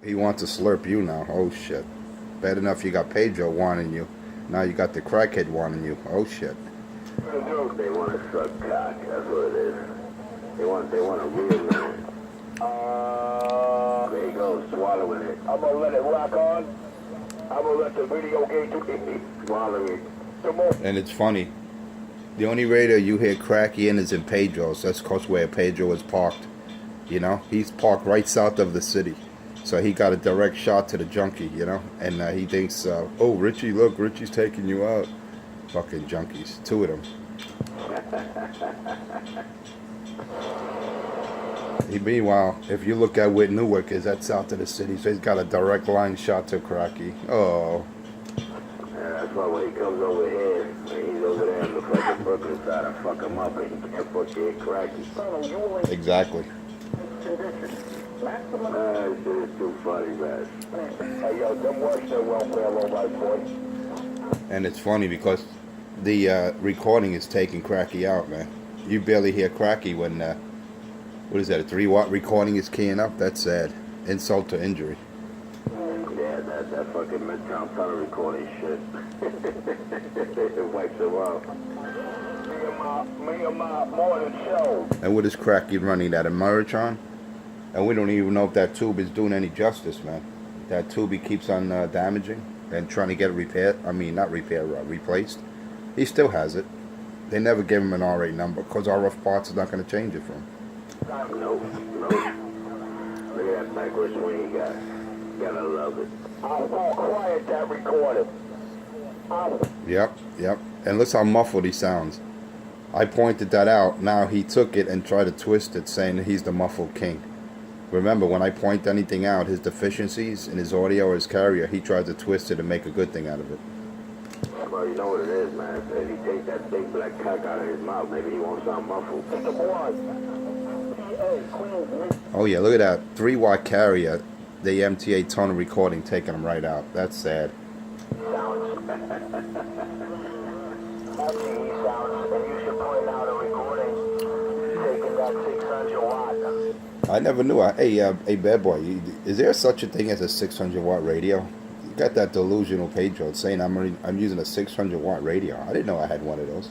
He wants to slurp you now. Oh shit. Bad enough you got Pedro wanting you. Now you got the crackhead wanting you. Oh shit. They want to suck cock. That's what it is. They want a real man. There you go, swallowing it. I'm gonna let it rock on. I'm gonna let the video game swallow it. And it's funny. The only radio you hear cracky in is in Pedro's. That's cause where Pedro is parked. You know, he's parked right south of the city. So he got a direct shot to the junkie, you know? And he thinks, oh, Richie, look, Richie's taking you out. Fucking junkies. Two of them. Meanwhile, if you look at where Newark is, that's south of the city. So he's got a direct line shot to Cracky. Oh. Yeah, that's why when he comes over here, he's over there on the fucking Brooklyn side, I fuck him up and he can't fucking Cracky. Exactly. This shit is too funny, man. Hey, yo, them works their welfare low right, boy. And it's funny because the recording is taking Cracky out, man. You barely hear Cracky when, what is that, a 3-watt recording is keying up? That's sad. Insult to injury. Yeah, that fucking Midtown Tunnel recording shit. It wipes them out. Me and my morning show. And what is Cracky running? That Ameritron? And we don't even know if that tube is doing any justice, man. That tube he keeps on damaging and trying to get it repaired. I mean, not repaired, replaced. He still has it. They never gave him an RA number because RF parts is not going to change it for him. Nope. Look at that backwards swing he got. Gotta love it. I'm gonna quiet that recording. Yep. And listen how muffled he sounds. I pointed that out. Now he took it and tried to twist it, saying that he's the muffled king. Remember, when I point anything out, his deficiencies in his audio or his carrier, he tries to twist it and make a good thing out of it. Well, you know what it is, man. If he takes that big black cock out of his mouth, maybe he won't sound muffled. Oh yeah, look at that 3-watt carrier. The MTA tunnel recording taking him right out. That's sad. I never knew. Hey, bad boy, is there such a thing as a 600-watt radio? You got that delusional Pedro saying I'm using a 600-watt radio. I didn't know I had one of those.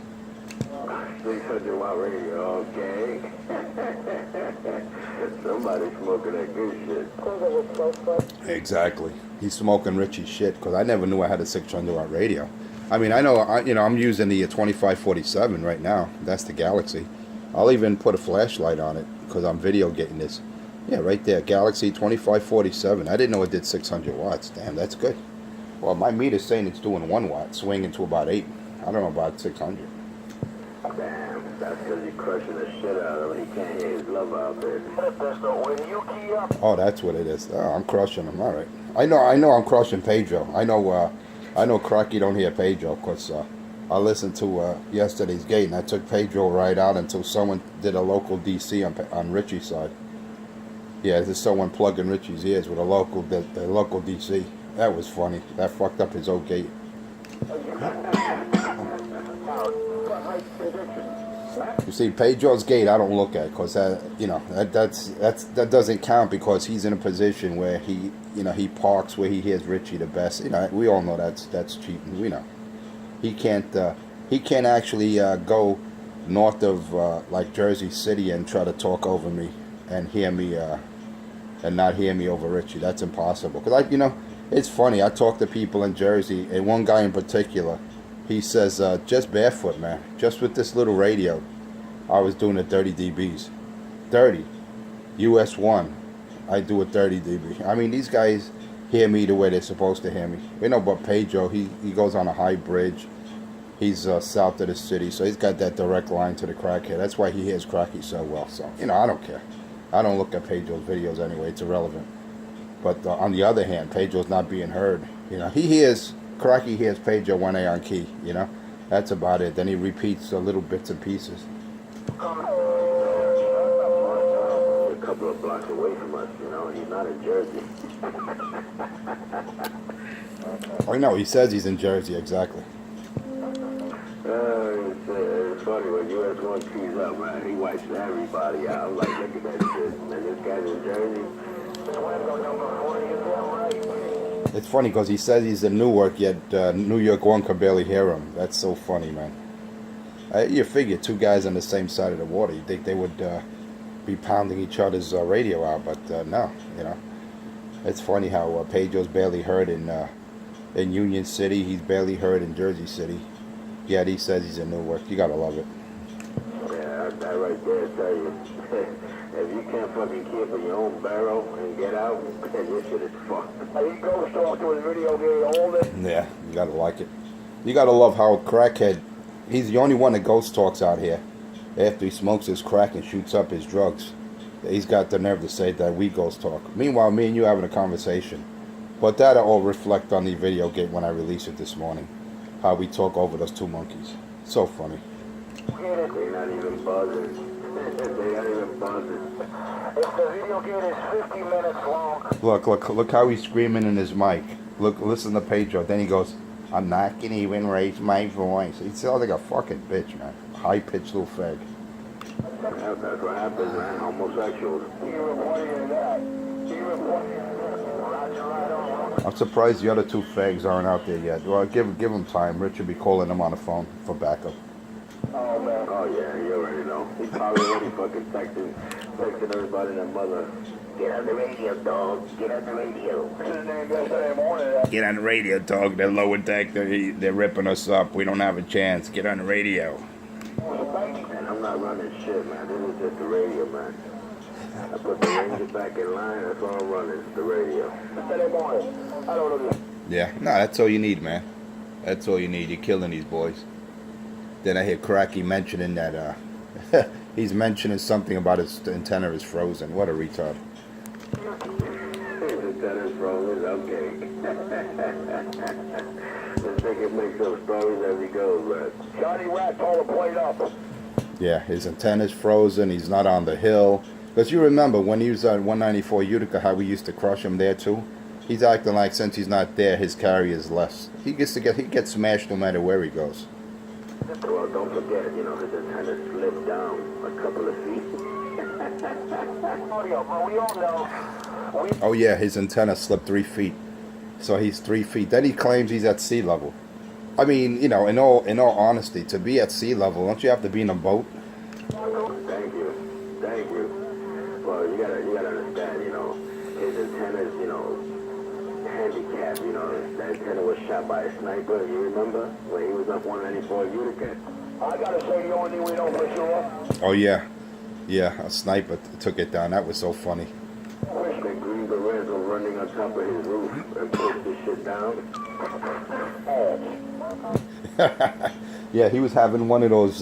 600-watt radio, okay. Somebody's smoking that good shit. Exactly. He's smoking Richie's shit because I never knew I had a 600-watt radio. I mean, I know, I'm using the 2547 right now. That's the Galaxy. I'll even put a flashlight on it because I'm video getting this. Yeah, right there, Galaxy 2547. I didn't know it did 600 watts. Damn, that's good. Well, my meter's saying it's doing 1 watt, swinging to about 8. I don't know about 600. Damn, that's because you're crushing the shit out of him. He can't hear his love out there. Oh, that's what it is. Oh, I'm crushing him. All right. I know I'm crushing Pedro. I know Cracky don't hear Pedro because I listened to yesterday's gate and I took Pedro right out until someone did a local DC on Richie's side. Yeah, there's someone plugging Richie's ears with a local DC. That was funny. That fucked up his old gate. You see, Pedro's gate I don't look at because that doesn't count because he's in a position where he parks where he hears Richie the best. We all know that's cheating. We know he can't actually go north of like Jersey City and try to talk over me and hear me and not hear me over Richie. That's impossible because it's funny. I talk to people in Jersey and one guy in particular. He says, just barefoot, man. Just with this little radio, I was doing it 30 dBs. 30. US 1. I do it 30 dB. I mean, these guys hear me the way they're supposed to hear me. We know about Pedro. He goes on a high bridge. He's south of the city, so he's got that direct line to the crackhead. That's why he hears Cracky so well. So, I don't care. I don't look at Pedro's videos anyway. It's irrelevant. But on the other hand, Pedro's not being heard. He hears... Cracky hears Pedro 1A on key, That's about it. Then he repeats little bits and pieces. A couple of blocks away from us, he's not in Jersey. I know, he says he's in Jersey, exactly. It's funny when US 1 keys up, man. He wipes everybody out. I'm like, look at that shit. Man, this guy's in Jersey. It's funny because he says he's in Newark, yet New York 1 could barely hear him. That's so funny, man. You figure two guys on the same side of the water, you think they would be pounding each other's radio out, but no, you know. It's funny how Pedro's barely heard in Union City. He's barely heard in Jersey City. Yet he says he's in Newark. You gotta love it. Yeah, that right there tell you. If you can't fucking keep in your own barrel and get out, your shit is fucked. He goes talk to his video game all day. Yeah, you gotta like it. You gotta love how Crackhead, he's the only one that ghost talks out here. After he smokes his crack and shoots up his drugs, he's got the nerve to say that we ghost talk. Meanwhile, me and you having a conversation. But that'll all reflect on the video game when I release it this morning. How we talk over those two monkeys. So funny. They're not even buzzing. They're not even buzzing. If the video game is 50 minutes long. Look how he's screaming in his mic. Look, listen to Pedro. Then he goes, I'm not gonna even raise my voice. He sounds like a fucking bitch, man. High-pitched little fag. That's what happens, man. Homosexuals. I'm surprised the other two fags aren't out there yet. Well, give them time. Rich will be calling them on the phone for backup. Oh, man. Oh, yeah, you already know. He's probably already fucking texting everybody and their mother. Get on the radio, dog. Get on the radio. Get on the radio, dog. They're lower deck. They're ripping us up. We don't have a chance. Get on the radio. Man, I'm not running shit, man. This is just the radio, man. I put the Ranger back in line. That's all I'm running. It's the radio. I don't know. Yeah, no, that's all you need, man. That's all you need. You're killing these boys. Then I hear Cracky mentioning that he's mentioning something about his antenna is frozen. What a retard. His antenna is frozen? Okay. This nigga makes up stories as he goes, man. Johnny Rat's all the plate up. Yeah, his antenna's frozen. He's not on the hill. Because you remember when he was at 194 Utica, how we used to crush him there too. He's acting like since he's not there, his carry is less. He gets smashed no matter where he goes. Well, don't forget, you know, his antenna slipped down a couple of feet. We all know. Oh yeah, his antenna slipped 3 feet. So he's 3 feet. Then he claims he's at sea level. I mean, you know, in all honesty, to be at sea level, don't you have to be in a boat? Thank you. Well, you gotta understand, you know, his antenna's, you know, handicapped, you know. That antenna was shot by a sniper, you remember? When he was up 194 Utica. I gotta say, the only thing we know for sure. Oh yeah. Yeah, a sniper took it down. That was so funny. Wish the Green Berets were running on top of his roof and pushed this shit down. Yeah, he was having one of those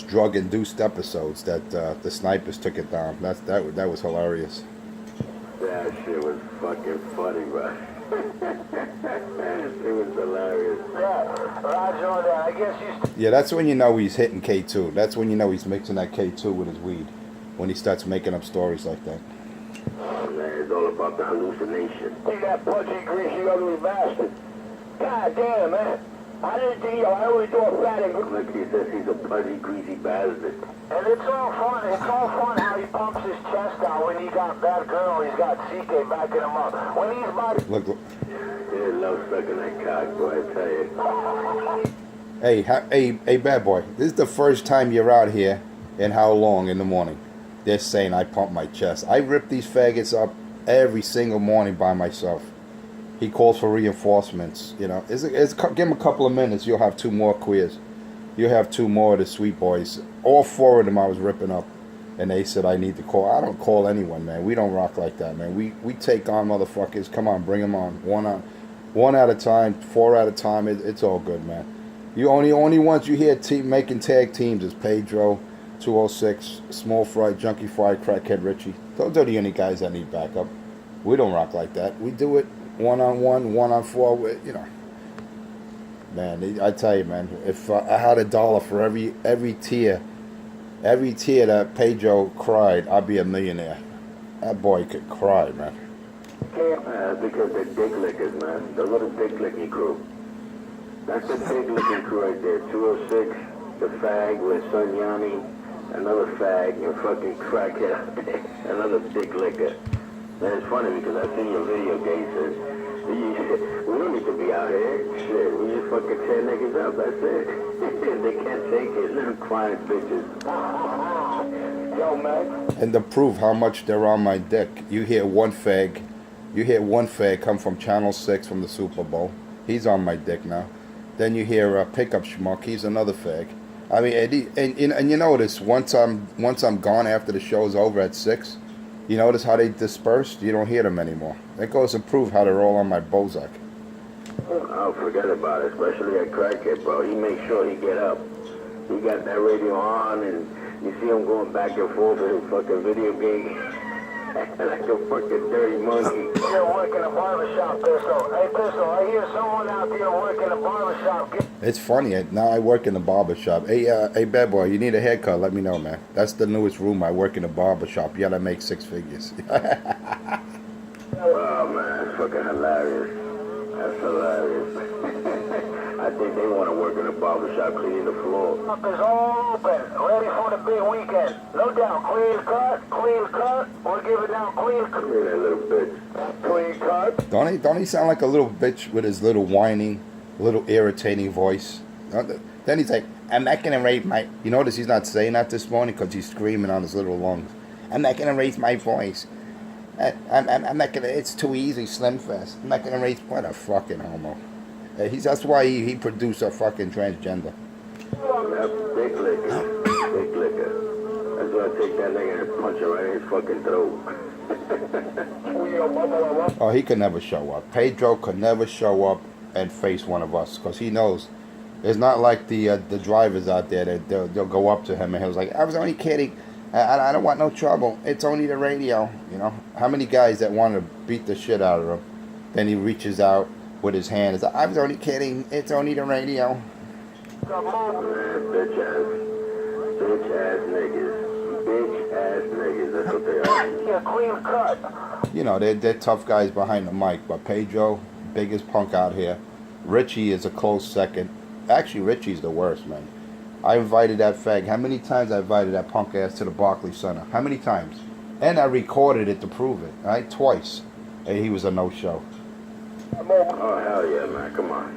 drug-induced episodes that the snipers took it down. That was hilarious. That shit was fucking funny, bro. It was hilarious. Yeah, Roger on that. I guess Yeah, that's when you know he's hitting K2. That's when you know he's mixing that K2 with his weed. When he starts making up stories like that. Oh, man, it's all about the hallucination. See that pudgy, greasy, ugly bastard. God damn, man. I didn't think I always do a fat and... Like he says, he's a pudgy, greasy bastard. And it's all fun. It's all fun how he pumps his chest out when he got that girl. He's got CK backing him up. When he's about... Look. He loves sucking that cock, boy, I tell you. Hey, bad boy. This is the first time you're out here in how long in the morning? They're saying I pump my chest. I rip these faggots up every single morning by myself. He calls for reinforcements. You know, give him a couple of minutes. You'll have 2 more queers. You'll have 2 more of the sweet boys. All 4 of them I was ripping up, and they said I need to call. I don't call anyone, man. We don't rock like that, man. We take on motherfuckers. Come on, bring them on. One at a time, 4 at a time. It's all good, man. You only ones you hear making tag teams is Pedro, 206, Small Fry, Junkie Fry, Crackhead Richie. Those are the only guys that need backup. We don't rock like that. We do it 1-on-1, 1-on-4. You know, man. I tell you, man. If I had $1 for every tear that Pedro cried, I'd be a millionaire. That boy could cry, man. Because they're dick lickers, man. The little dick licking crew. That's the dick licking crew right there. 206, the fag with Son Yanni, another fag, and fucking crackhead, another dick licker. Man, it's funny because I seen your video, Gates, and we don't need to be out here. Shit, we just fucking tear niggas up, that's it. They can't take it, little crying bitches. Yo, man. And to prove how much they're on my dick, you hear one fag come from Channel 6 from the Super Bowl. He's on my dick now. Then you hear Pickup Schmuck, he's another fag. I mean, and you notice once I'm gone after the show's over at 6, you notice how they dispersed? You don't hear them anymore. That goes to prove how they're all on my Bozak. Oh, forget about it, especially that crackhead, bro. He makes sure he get up. He got that radio on, and you see him going back and forth with his fucking video game. Like a fucking dirty monkey. You're working a barbershop, Pistol. Hey, Pistol, I hear someone out there working a barbershop. It's funny. Now I work in the barbershop. Hey, bad boy, you need a haircut? Let me know, man. That's the newest room. I work in the barbershop. You gotta make 6 figures. Oh, man, that's fucking hilarious. That's hilarious. I think they want to work in a barbershop cleaning the floor. Up is all open, ready for the big weekend. No doubt, clean cut. We'll give it down clean cut. Look at that little bitch. Clean cut. Don't he sound like a little bitch with his little whining, little irritating voice? Then he's like, I'm not gonna raise my. You notice he's not saying that this morning because he's screaming on his little lungs. I'm not gonna raise my voice. I'm not gonna. It's too easy, Slim Fast. I'm not gonna raise. What a fucking homo. That's why he produced a fucking transgender. Big liquor. Big liquor. That's why I take that nigga and punch him right in his fucking throat. Oh, he could never show up. Pedro could never show up and face one of us because he knows. It's not like the drivers out there that they'll go up to him and he was like, I was only kidding. I don't want no trouble. It's only the radio. You know, how many guys that want to beat the shit out of him? Then he reaches out with his hand. It's like, I was only kidding. It's only the radio. Come on, man. Bitch ass niggas. Bitch ass niggas. That's what they are. Yeah, clean cut. You know, they're tough guys behind the mic, but Pedro, biggest punk out here. Richie is a close second. Actually, Richie's the worst, man. I invited that fag. How many times I invited that punk ass to the Barclays Center? How many times? And I recorded it to prove it, right? Twice. And he was a no-show. Oh, hell yeah, man. Come on.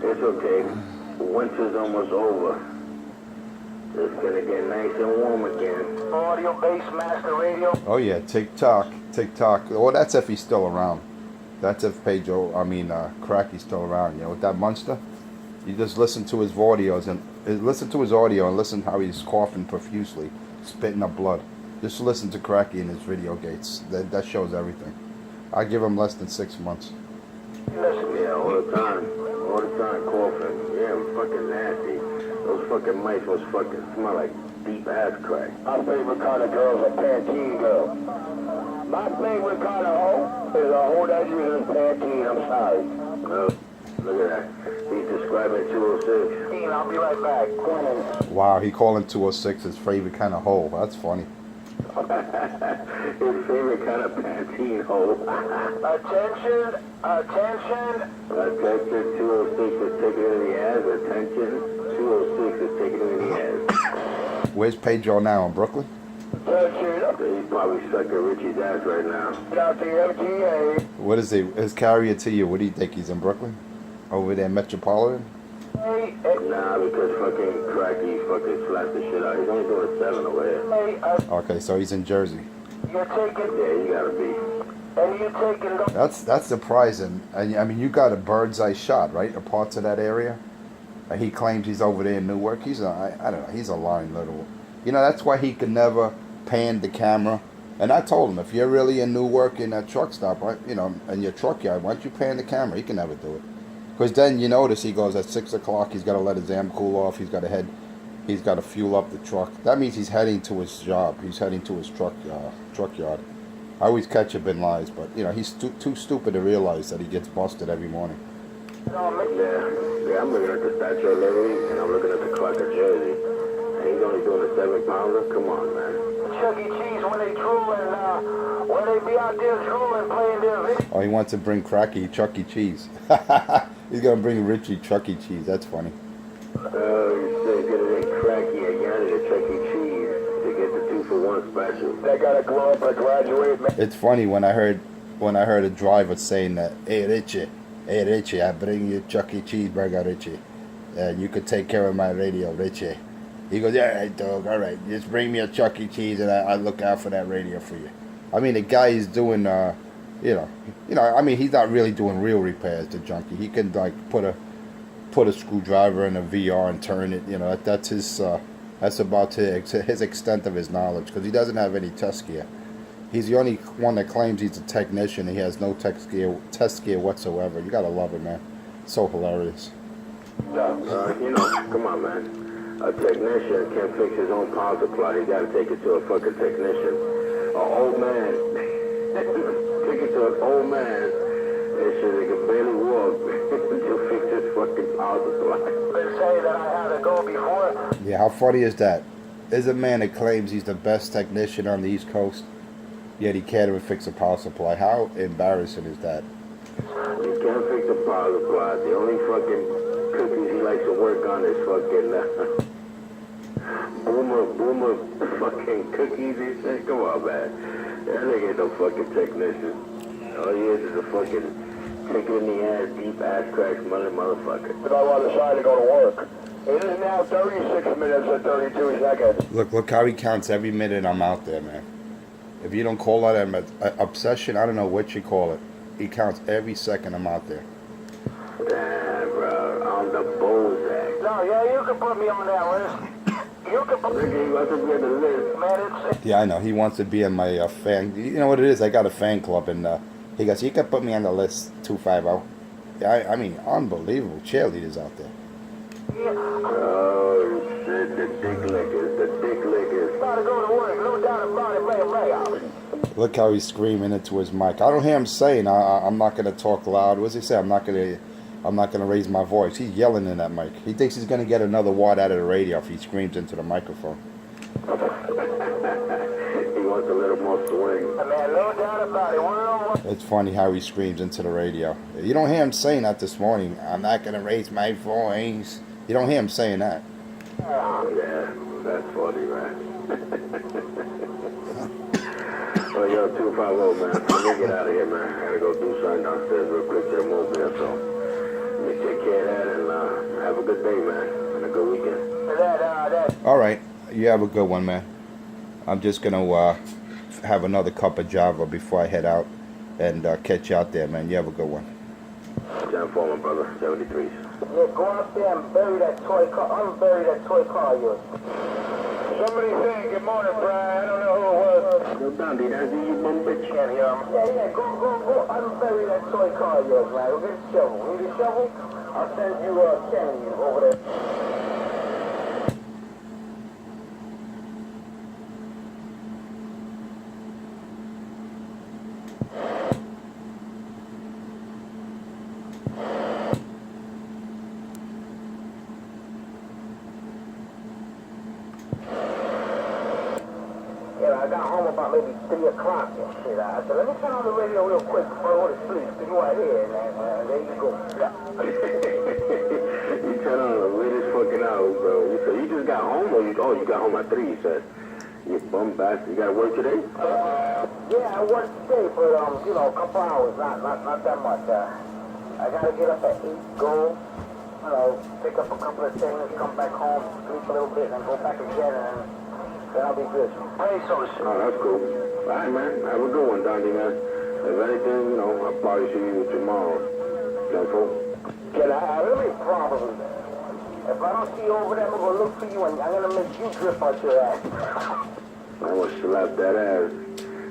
It's okay. Winter's almost over. It's gonna get nice and warm again. Audio Bass Master Radio. Oh, yeah. TikTok. Well, that's if he's still around. That's if Cracky's still around. You know, with that monster. You just listen to his audio and listen how he's coughing profusely, spitting up blood. Just listen to Cracky in his video gates. That shows everything. I give him less than 6 months. Yeah, all the time coughing. Yeah, I'm fucking nasty. Those fucking mice must fucking smell like deep ass crack. My favorite kind of girl is a Pantene girl. My favorite kind of hoe is a hoe that uses Pantene. I'm sorry. Look at that. He's describing 206. I'll be right back. Wow, he calling 206 his favorite kind of hole. That's funny. His favorite kind of Pantene hole. Attention. 206 is taking it in the ass. Attention. 206 is taking it in the ass. Where's Pedro now? In Brooklyn? He's probably sucking Richie's ass right now. Out the MTA. What is he? His carrier to you? What do you think? He's in Brooklyn? Over there in Metropolitan? Nah, because fucking Cracky fucking slapped the shit out. He's only doing 7 over here. Okay, so he's in Jersey. You're taking... Yeah, you gotta be. And you taking... That's surprising. I mean, you got a bird's eye shot, right? Of parts of that area. He claims he's over there in Newark. I don't know. He's a lying little... You know, that's why he could never pan the camera. And I told him, if you're really in Newark in that truck stop, right, you know, in your truck yard, why don't you pan the camera? He can never do it. Because then you notice he goes at 6 o'clock, he's got to let his amp cool off, he's got to fuel up the truck. That means he's heading to his job, he's heading to his truck yard. I always catch him in lies, but you know, he's too stupid to realize that he gets busted every morning. Yeah, I'm looking at the Statue of Liberty, and I'm looking at the clock of Jersey. And he's only doing a 7-pounder? Come on, man. Chuck E. Cheese, when they drool and, when they be out there drooling, playing their video. Oh, he wants to bring Cracky Chuck E. Cheese. He's going to bring Richie Chuck E. Cheese. That's funny. He's going to make Cracky a yard at Chuck E. Cheese to get the 2 for 1 special. They gotta grow up and graduate, man. It's funny when I heard a driver saying that, hey Richie, I bring you Chuck E. Cheeseburger, Richie. You could take care of my radio, Richie. He goes, yeah, all right, dog, all right. Just bring me a Chuck E. Cheese and I look out for that radio for you. I mean, the guy is doing, I mean, he's not really doing real repairs, the junkie. He can, like, put a screwdriver in a VR and turn it, that's his, that's about his extent of his knowledge, because he doesn't have any test gear. He's the only one that claims he's a technician. He has no test gear whatsoever. You gotta love it, man. It's so hilarious. Come on, man. A technician can't fix his own power supply. You gotta take it to a fucking technician. An old man. Take it to an old man. That shit, can barely walk to fix his fucking power supply. Been saying that I had to go before. Yeah, how funny is that? There's a man that claims he's the best technician on the East Coast, yet he can't even fix a power supply. How embarrassing is that? You can't fix a power supply. The only fucking cookies he likes to work on is fucking boomer fucking cookies and shit. Come on, man. That nigga ain't no fucking technician. All he is a fucking kick in the ass, deep ass crack smelling motherfucker. But I want to decide to go to work. It is now 36 minutes and 32 seconds. Look how he counts every minute I'm out there, man. If you don't call that an obsession, I don't know what you call it. He counts every second I'm out there. Damn, bro. On the bullseye. No, yeah, you can put me on that list. You can put me on the list, man. Yeah, I know. He wants to be in my fan. You know what it is? I got a fan club, and he goes, you can put me on the list, 250. Yeah, I mean, unbelievable cheerleaders out there. Oh, shit, the dick lickers. Gotta go to work, no doubt about it, Look how he's screaming into his mic. I don't hear him saying, I'm not going to talk loud. What does he say? I'm not going to raise my voice. He's yelling in that mic. He thinks he's going to get another watt out of the radio if he screams into the microphone. He wants a little more swing. Man, no doubt about it. It's funny how he screams into the radio. You don't hear him saying that this morning. I'm not going to raise my voice. You don't hear him saying that. Oh, yeah. That's funny, man. Well, yo, 250, man. Let me get out of here, man. I gotta go do something downstairs real quick to the mobile, so let me take care of that and have a good day, man, and a good weekend. All right. You have a good one, man. I'm just going to have another cup of Java before I head out and catch you out there, man. You have a good one. John Foreman, brother. 73s. Yeah, go out there and bury that toy car. Unbury that toy car of yours. Somebody saying good morning, Brian. I don't know who it was. Yo, Dundee, that's you, bum bitch. Can't hear him. Yeah, go unbury that toy car of yours, man. Go get a shovel. Need a shovel? I'll send you Kenny over there. I got home about maybe 3 o'clock and shit. I said, let me turn on the radio real quick before I go to sleep. See what I hear, man. There you go. You turn on the latest fucking hour, bro. So you just got home, or you got home at 3, you said? You bum bastard. You got to work today? Yeah, I work today, but, a couple hours, not that much. I got to get up at 8, go, pick up a couple of things, come back home, sleep a little bit, and go back again, and that'll be good. Hey, so oh, that's cool. All right, man. Have a good one, Dundee, man. If anything, I'll probably see you tomorrow. Careful. Can I have any problem? If I don't see you over there, I'm going to look for you, and I'm going to make you drip out your ass. I'm going to slap that ass.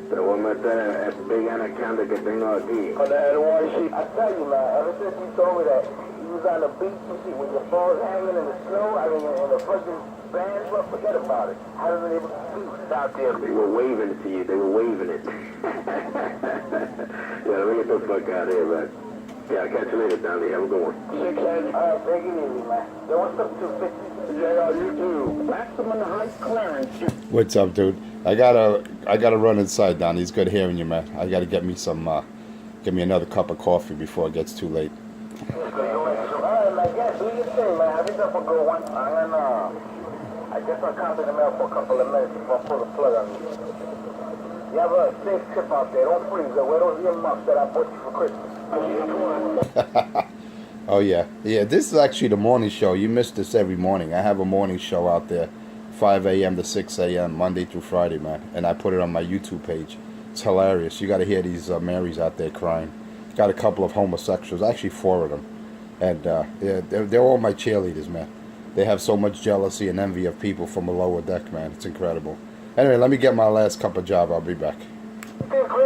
Te voy a meter el big anaconda que tengo aquí. On the NYC. I tell you, man, ever since you told me that you was on the beach and shit with your balls hanging in the snow, I mean, in the fucking bands, well, forget about it. I haven't been able to sleep out there. They were waving it to you. They were waving it. Yeah, let me get the fuck out of here, man. Yeah, I'll catch you later, Donnie. Have a good one. 6 heads. All right, take it easy, man. Yo, what's up, 250? Yeah, you too. Maximum height clearance. What's up, dude? I gotta run inside, Donnie. It's good hearing you, man. I gotta get me another cup of coffee before it gets too late. All right, man, yeah, do your thing, man. I think that's a good one. I I guess I'll copy the mail for a couple of minutes before I pull the plug on you. You have a safe trip out there. Don't freeze. Wear those earmuffs that I bought you for Christmas. Oh yeah, yeah. This is actually the morning show. You miss this every morning. I have a morning show out there, 5 a.m. to 6 a.m. Monday through Friday, man. And I put it on my YouTube page. It's hilarious. You got to hear these Marys out there crying. Got a couple of homosexuals, actually 4 of them, and yeah, they're all my cheerleaders, man. They have so much jealousy and envy of people from a lower deck, man. It's incredible. Anyway, let me get my last cup of job. I'll be back. Yeah, I'll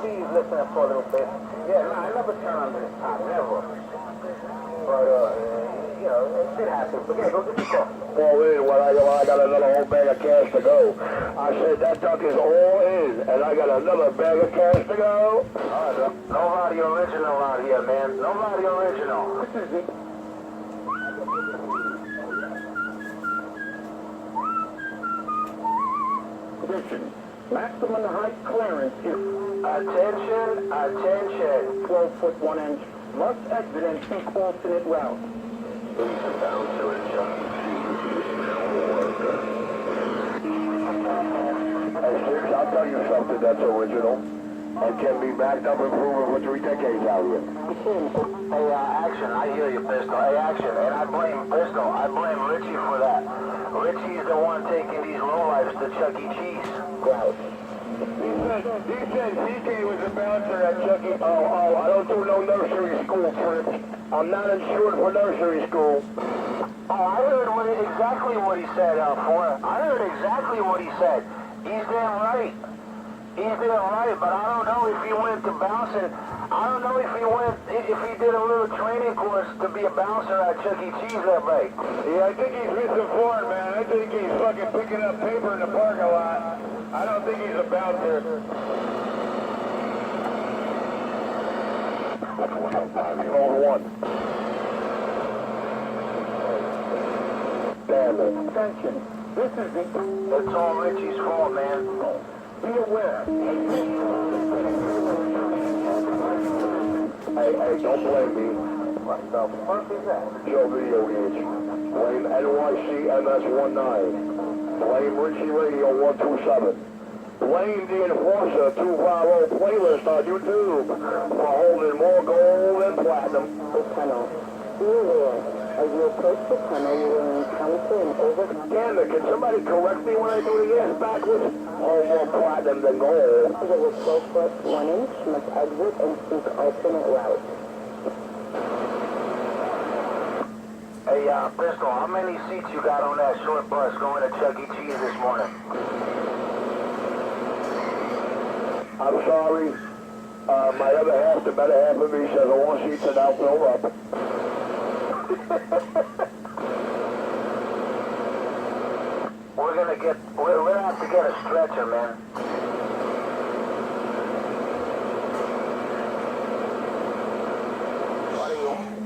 be listening for a little bit. Yeah, no, I never turn on this time, never. But, you know, it happens. But yeah, go get your coffee. All in when I got another whole bag of cash to go. I said that duck is all in, and I got another bag of cash to go. Nobody original out here, man. Nobody original. This is it. Attention. Maximum height clearance is... Attention, attention. 12 foot 1 inch. Must exit and seek alternate route. I'll tell you something that's original and can be backed up and proven for 3 decades out here. Hey, Action, I hear you, Pistol. Hey, Action, and I blame Pistol. I blame Richie for that. Richie's the one taking these lowlifes to Chuck E. Cheese. Grouse. He said CK was a bouncer at Chuck E. Oh, I don't do no nursery school trips. I'm not insured for nursery school. Oh, I heard exactly what he said, for. I heard exactly what he said. He's damn right. He's damn right, but I don't know if he went to bouncing. I don't know if he did a little training course to be a bouncer at Chuck E. Cheese that night. Yeah, I think he's misinformed, man. I think he's fucking picking up paper in the parking lot. I don't think he's a bouncer. Hold one. Damn it. Attention. This is the... It's all Richie's fault, man. Be aware. Hey, don't blame me. What the fuck is that? Joe Video Gauge. Blame NYCMS19. Blame Richie Radio 127. Blame the Enforcer 250 playlist on YouTube for holding more gold and platinum. The tunnel. Be aware, as you approach the tunnel, you will encounter an Damn it, can somebody correct me when I do the ass backwards? Oh, more platinum than gold. With a 12 foot 1 inch, must exit and seek alternate route. Hey, Pistol, how many seats you got on that short bus going to Chuck E. Cheese this morning? I'm sorry. My other half, the better half of me, says I want seats and I'll fill up. We're gonna have to get a stretcher, man.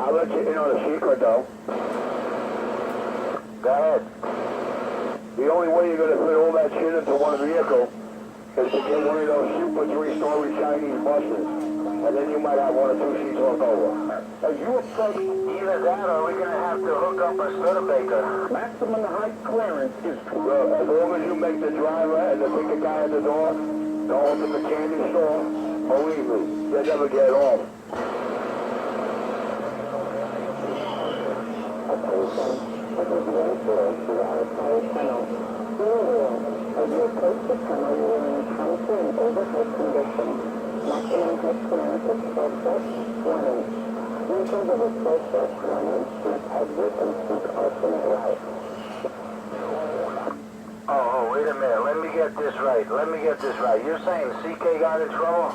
I'll let you in on a secret, though. Go ahead. The only way you're going to fit all that shit into one vehicle is to get one of those super 3-story Chinese buses. And then you might have 1 or 2 seats left over. As you approach... Either that or we're gonna have to hook up a Studebaker. Maximum height clearance is... Well, as long as you make the driver and the bigger guy at the door go into the candy store, believe me, you'll never get off. As you approach the tunnel, you will encounter an overhead condition. Maximum height clearance is 12 foot 1 inch. Users of a 12 foot 1 inch must exit and seek alternate route. Oh, wait a minute. Let me get this right. You're saying CK got in trouble?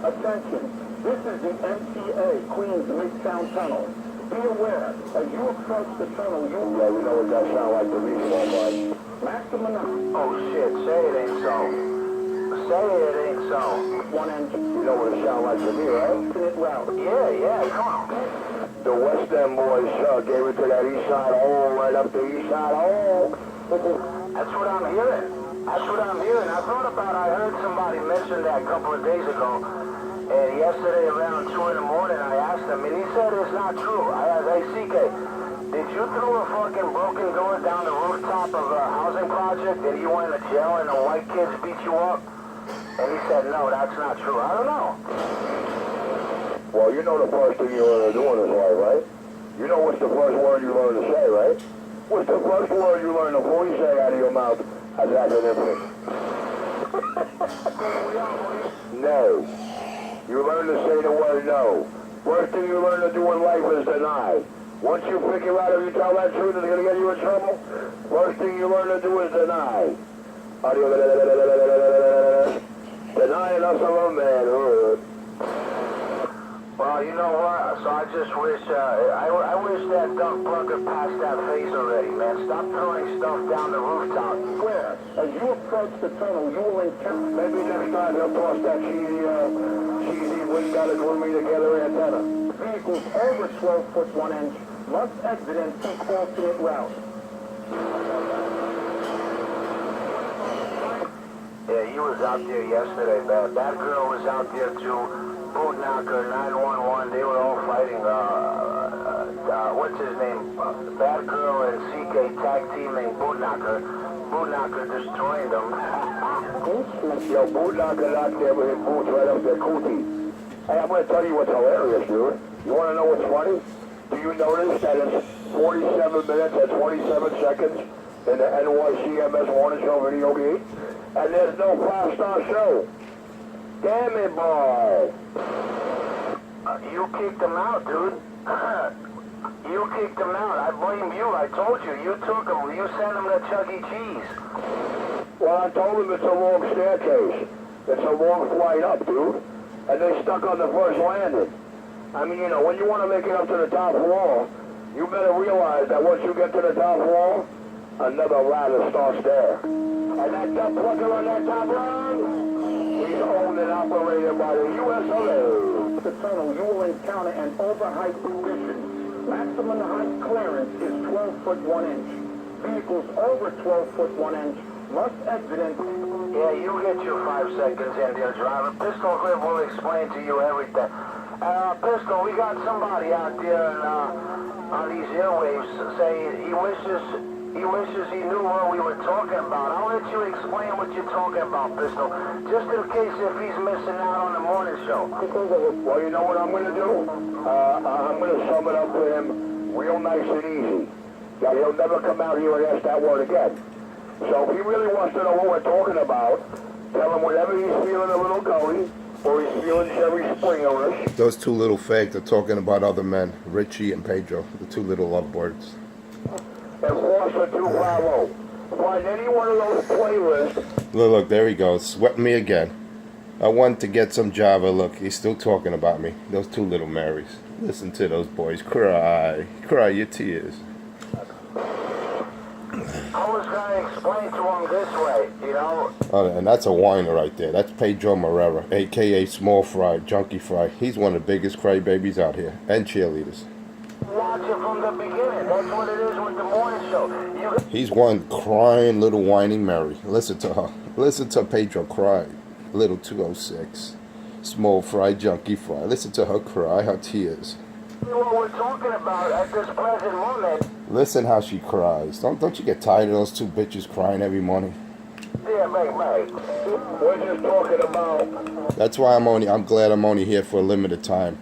Attention, this is the MTA Queens Midtown Tunnel. Be aware, as you approach the tunnel, you... Yeah, we know what that sound like to me, boy. Maximum... Oh, shit, say it ain't so. Say it ain't so. One end. You know what it sound like to me, right? Alternate route. Yeah, come on. The West End boys gave it to that east side hole, right up the east side hole. That's what I'm hearing. That's what I'm hearing. I thought about, I heard somebody mention that a couple of days ago. And yesterday around 2 in the morning, I asked him, and he said it's not true. I asked, hey, CK, did you throw a fucking broken door down the rooftop of a housing project and you went to jail and the white kids beat you up? And he said, no, that's not true. I don't know. Well, you know the first thing you learn to do in this life, right? You know what's the first word you learn to say, right? What's the first word you learn to fully say out of your mouth as an infant? No. You learn to say the word no. First thing you learn to do in life is deny. Once you figure out if you tell that truth, it's going to get you in trouble. First thing you learn to do is deny. Denying us of a manhood. Well, you know what? So I just wish, I wish that Duck Plugger passed that phase already, man. Stop throwing stuff down the rooftop. Where? As you approach the tunnel, you will encounter... Maybe next time they'll toss that cheesy wind got to glue me together antenna. Vehicles over 12 foot 1 inch must exit and take alternate route. Yeah, he was out there yesterday, man. That girl was out there too. Boot knocker, 911, they were all fighting, what's his name? Bad Girl and CK tag teaming Boot knocker. Boot knocker destroying them. Yo, Boot knocker out there with his boots right up their cootie. Hey, I'm going to tell you what's hilarious, dude. You want to know what's funny? Do you notice that it's 47 minutes and 27 seconds in the NYCMS Morning Show video game? And there's no 5-star show. Damn it, boy. You kicked him out, dude. You kicked him out. I blame you. I told you. You took him. You sent him to Chuck E. Cheese. Well, I told him it's a long staircase. It's a long flight up, dude. And they stuck on the first landing. I mean, you know, when you want to make it up to the top floor, you better realize that once you get to the top floor, another ladder starts there. And that Duck Plugger on that top line, he's owned and operated by the USO. The tunnel, you will encounter an overheight condition. Maximum height clearance is 12 foot 1 inch. Vehicles over 12 foot 1 inch must exit in... Yeah, you get your 5 seconds in there, driver. Pistol Clip will explain to you everything. Pistol, we got somebody out there on these airwaves saying he wishes he knew what we were talking about. I'll let you explain what you're talking about, Pistol. Just in case if he's missing out on the morning show. Well, you know what I'm going to do? I'm going to sum it up for him real nice and easy. Now, he'll never come out here and ask that word again. So if he really wants to know what we're talking about, tell him whenever he's feeling a little gully, or he's feeling Jerry Springer-ish. Those two little fakes are talking about other men, Richie and Pedro, the two little lovebirds. Enforcer 250. Find any one of those playlists. Look, there he goes, sweating me again. I wanted to get some Java. Look, he's still talking about me. Those two little Marys. Listen to those boys cry your tears. I was going to explain to him this way, you know. Oh, and that's a whiner right there. That's Pedro Morera, a.k.a. Small Fry, Junkie Fry. He's one of the biggest crybabies out here, and cheerleaders. Watch it from the beginning. That's what it is with the morning show. He's one crying little whining Mary. Listen to her. Listen to Pedro cry. Little 206. Small Fry, Junkie Fry. Listen to her cry, her tears. What we're talking about at this present moment. Listen how she cries. Don't you get tired of those two bitches crying every morning? Yeah, mate. We're just talking about... That's why I'm glad I'm only here for a limited time.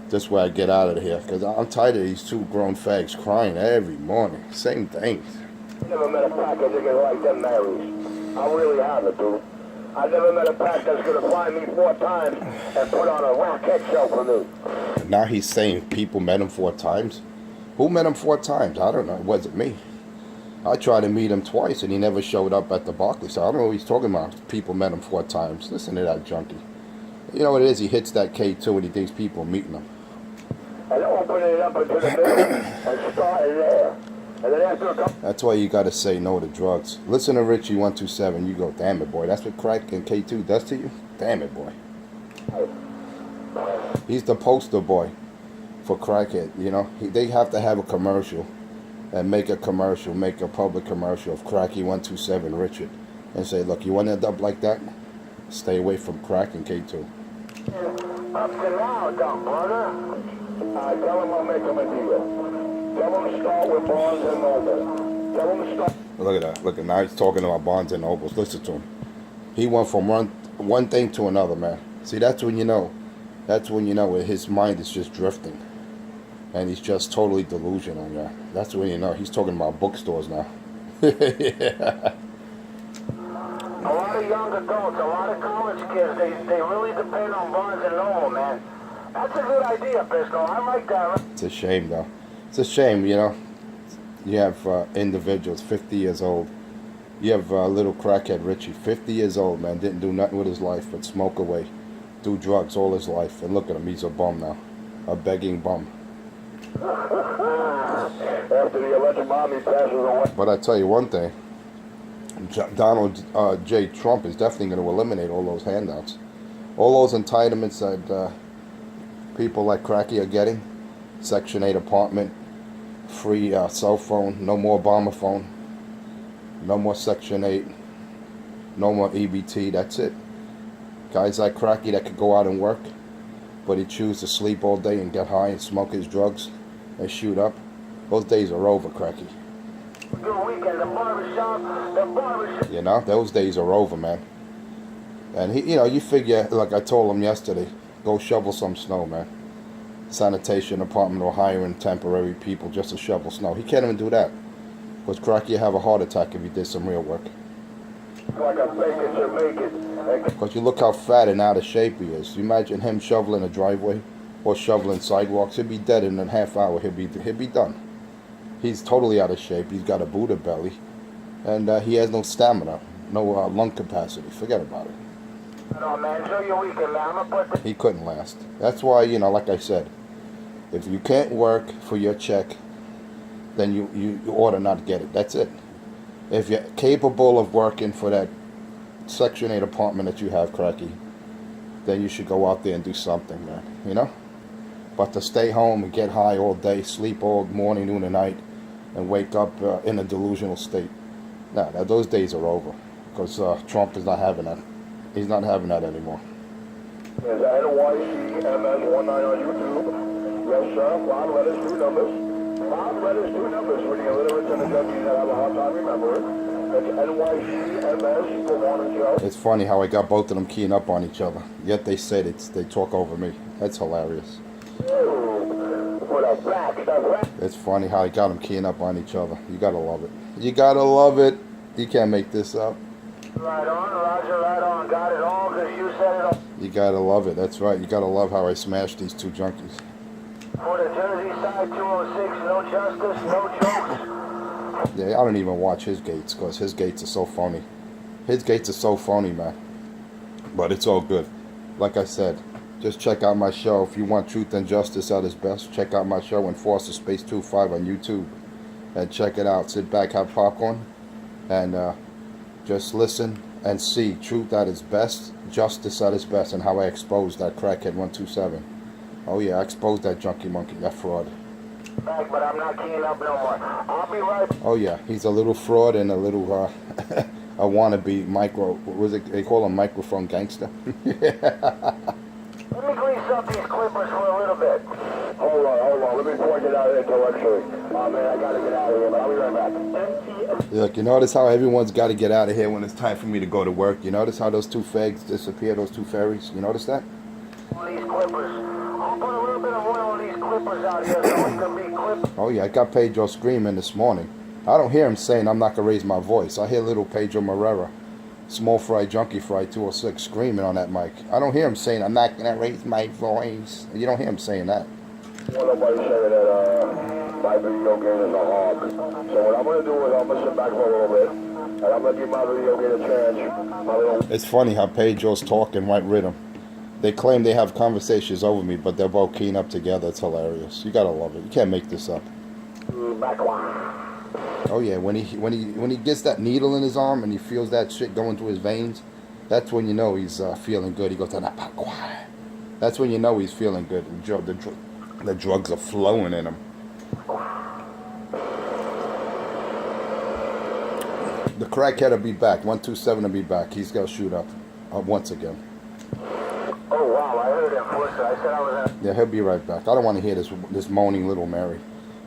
This way I get out of here, because I'm tired of these two grown fags crying every morning. Same thing. Never met a pack of niggas like them Marys. I really haven't, dude. I never met a pack that's gonna find me 4 times and put on a racket show for me. Now he's saying people met him 4 times. Who met him 4 times? I don't know. It wasn't me. I tried to meet him twice and he never showed up at the Barclays. So I don't know what he's talking about. People met him 4 times. Listen to that junkie. You know what it is? He hits that K2 and he thinks people are meeting him. And opening it up into the middle and starting there. And then after a couple... That's why you got to say no to drugs. Listen to Richie 127. You go, damn it, boy. That's what crack and K2 does to you? Damn it, boy. He's the poster boy for crackhead, you know. They have to have a commercial and make a public commercial of Cracky 127 Richard and say, look, you want to end up like that? Stay away from crack and K2. Up to now, dumb brother. Tell him I'll make him a deal. Tell him to start with Barnes and Noble. Tell him to start... Look at that. Look at now he's talking about Barnes and Nobles. Listen to him. He went from one thing to another, man. See, that's when you know. That's when you know his mind is just drifting. And he's just totally delusional, yeah. That's when you know. He's talking about bookstores now. Yeah. A lot of young adults, a lot of college kids, they really depend on Barnes and Noble, man. That's a good idea, Pisco. I like that. It's a shame, though. It's a shame, you know. You have individuals 50 years old. You have little crackhead Richie, 50 years old, man. Didn't do nothing with his life but smoke away. Do drugs all his life. And look at him, he's a bum now. A begging bum. After the electric mommy passes away. But I tell you one thing. Donald J. Trump is definitely going to eliminate all those handouts. All those entitlements that people like Cracky are getting. Section 8 apartment. Free cell phone. No more Obama phone. No more Section 8. No more EBT. That's it. Guys like Cracky that could go out and work, but he chooses to sleep all day and get high and smoke his drugs and shoot up. Those days are over, Cracky. Good weekend, the barbershop. You know, those days are over, man. And he, you know, you figure, like I told him yesterday, go shovel some snow, man. Sanitation department or hiring temporary people just to shovel snow. He can't even do that. Because Cracky have a heart attack if he did some real work. Like a bacon to make it. Because you look how fat and out of shape he is. You imagine him shoveling a driveway or shoveling sidewalks. He'll be dead in a half hour. He'll be done. He's totally out of shape. He's got a Buddha belly. And he has no stamina. No lung capacity. Forget about it. No, man, enjoy your weekend, man. I'm gonna put He couldn't last. That's why, you know, like I said, if you can't work for your check, then you ought to not get it. That's it. If you're capable of working for that Section 8 apartment that you have, Cracky, then you should go out there and do something, man. You know? But to stay home and get high all day, sleep all morning, noon, and night, and wake up in a delusional state, nah, those days are over. Because Trump is not having that. He's not having that anymore. There's NYCMS19 on YouTube. Yes, sir. 5 letters, 2 numbers. 5 letters, 2 numbers for the illiterates and the junkies that have a hard time remembering. That's NYCMS for Warner Joe. It's funny how I got both of them keying up on each other. Yet they said they talk over me. That's hilarious. It's funny how I got them keying up on each other. You gotta love it. You gotta love it. You can't make this up. right on, Roger, right on. Got it all because you set it up. You gotta love it. That's right. You gotta love how I smashed these two junkies. For the Jersey side 206, no justice, no jokes. Yeah, I don't even watch his gates because his gates are so phony. His gates are so phony, man. But it's all good. Like I said, just check out my show. If you want truth and justice at its best, check out my show, Enforcer Space 25 on YouTube. And check it out. Sit back, have popcorn, and just listen and see truth at its best, justice at its best, and how I exposed that crackhead 127. Oh yeah, I exposed that junkie monkey, that fraud. Back, but I'm not keying up no more. I'll be right. Oh yeah, he's a little fraud and a little a wannabe micro. What was it? They call him microphone gangster. Let me grease up these clippers for a little bit. Hold on. Let me point it out intellectually. Oh man, I gotta get out of here, but I'll be right back. Look, you notice how everyone's got to get out of here when it's time for me to go to work. You notice how those two fags disappear, those two fairies? You notice that? These clippers. I'll put a little bit of oil on these clippers out here so we can be clipped. Oh yeah, I got Pedro screaming this morning. I don't hear him saying I'm not going to raise my voice. I hear little Pedro Morera, small fry, junkie fry 206 screaming on that mic. I don't hear him saying I'm not going to raise my voice. You don't hear him saying that. Nobody saying that my video game is a hog. So what I'm going to do is I'm going to sit back for a little bit, and I'm going to give my video game a chance. It's funny how Pedro's talking right rhythm. They claim they have conversations over me, but they're both keying up together. It's hilarious. You gotta love it. You can't make this up. Oh yeah, when he gets that needle in his arm and he feels that shit going through his veins, that's when you know he's feeling good. He goes, that's when you know he's feeling good. The drugs are flowing in him. The crackhead will be back. 127 will be back. He's gonna shoot up once again. Oh wow, I heard him first. I said I was at... Yeah, he'll be right back. I don't want to hear this moaning little Mary.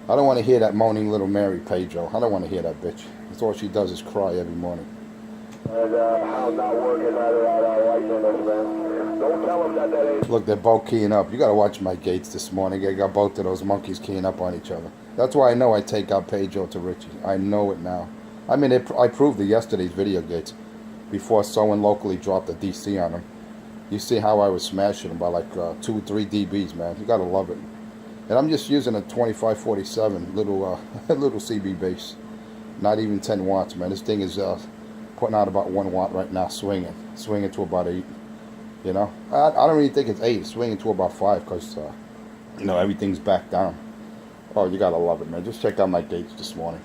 I don't want to hear that moaning little Mary, Pedro. I don't want to hear that bitch. That's all she does is cry every morning. And I'm not working out right in this, man. Don't tell him that ain't... Look, they're both keying up. You got to watch my gates this morning. I got both of those monkeys keying up on each other. That's why I know I take out Pedro to Richie. I know it now. I mean, I proved it yesterday's video gates before someone locally dropped a DC on them. You see how I was smashing them by like 2 or 3 dBs, man. You got to love it. And I'm just using a 2547 little CB base. Not even 10 watts, man. This thing is putting out about 1 watt right now, swinging to about 8. You know, I don't really think it's 8, swinging to about 5 because, you know, everything's back down. Oh, you got to love it, man. Just check out my gates this morning.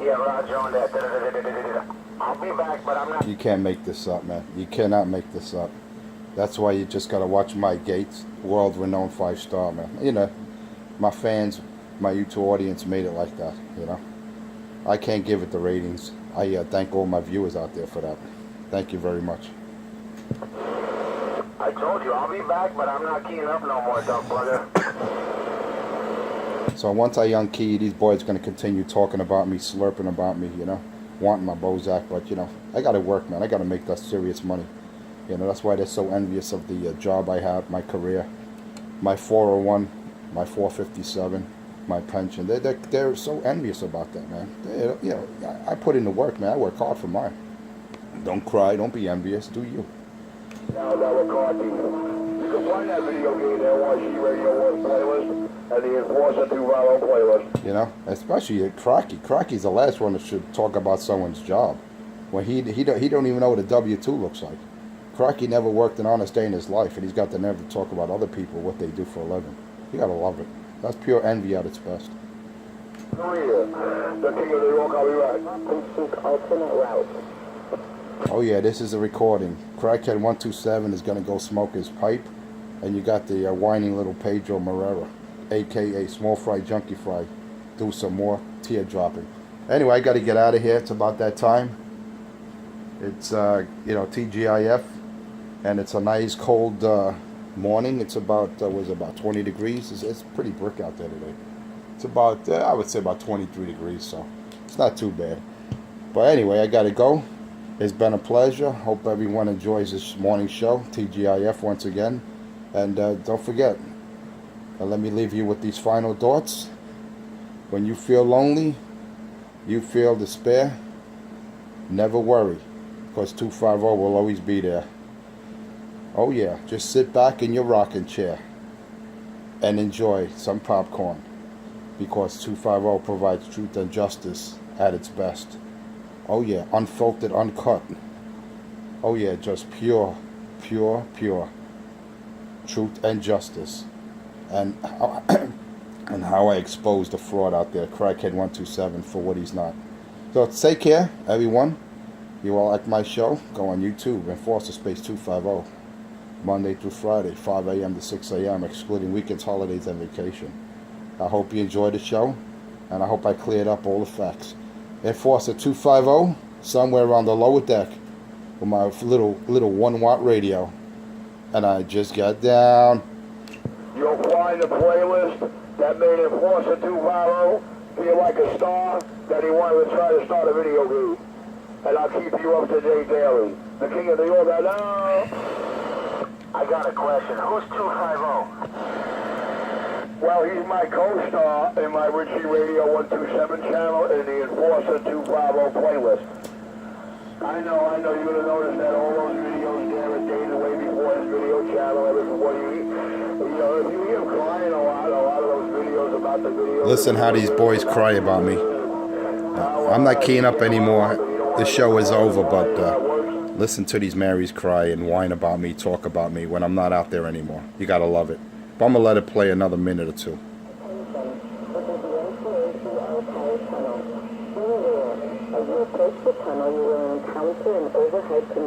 Yeah, Roger on that. I'll be back, but I'm not... You can't make this up, man. You cannot make this up. That's why you just got to watch my gates. World-renowned 5-star, man. You know, my fans, my YouTube audience made it like that, you know. I can't give it the ratings. I thank all my viewers out there for that. Thank you very much. I told you, I'll be back, but I'm not keying up no more, dog brother. So once I unkey, these boys going to continue talking about me, slurping about me, you know, wanting my Bozak. But, you know, I got to work, man. I got to make that serious money. You know, that's why they're so envious of the job I have, my career, my 401, my 457, my pension. They're so envious about that, man. You know, I put in the work, man. I work hard for mine. Don't cry. Don't be envious. Do you? Now that McCarthy, you can find that video game there, YC Radio 1 playlist, and the Enforcer 2 Valor playlist. You know, especially Crocky. Crocky's the last one that should talk about someone's job when he don't even know what a W-2 looks like. Crocky never worked an honest day in his life, and he's got the nerve to talk about other people, what they do for a living. You gotta love it. That's pure envy at its best. Maria, the King of New York, I'll be right. Please seek alternate route. Oh yeah, this is a recording. Crackhead 127 is gonna go smoke his pipe, and you got the whining little Pedro Morera, aka Small Fry Junkie Fry, do some more tear dropping. Anyway, I gotta get out of here. It's about that time. It's you know, TGIF, and it's a nice cold morning. It's about about 20 degrees. It's pretty brick out there today. It's about I would say about 23 degrees, so it's not too bad. But anyway, I gotta go. It's been a pleasure. Hope everyone enjoys this morning show, TGIF once again. And don't forget, let me leave you with these final thoughts. When you feel lonely, you feel despair, never worry, because 250 will always be there. Oh yeah, just sit back in your rocking chair and enjoy some popcorn, because 250 provides truth and justice at its best. Oh yeah, unfiltered, uncut. Oh yeah, just pure truth and justice. And and how I expose the fraud out there, Crackhead 127, for what he's not. So take care, everyone. You all like my show? Go on YouTube, Enforcer Space 250. Monday through Friday, 5 a.m. to 6 a.m., excluding weekends, holidays, and vacation. I hope you enjoyed the show, and I hope I cleared up all the facts. Enforcer 250, somewhere around the lower deck, with my little 1 watt radio, and I just got down. You'll find a playlist that made Enforcer 250 feel like a star that he wanted to try to start a video game. And I'll keep you up to date daily. The King of New York, hello? I got a question. Who's 250? Well, he's my co-star in my Richie Radio 127 channel in the Enforcer 250 playlist. I know, you're going to notice that all those videos there are dated way before his video channel, everything what you know, if you hear him crying a lot of those videos about the videos. Listen how these boys cry about me. I'm not keying up anymore. The show is over, but listen to these Marys cry and whine about me, talk about me when I'm not out there anymore. You gotta love it. But I'm gonna let it play another minute or two. As you approach the tunnel, you will encounter an overhead conveyor.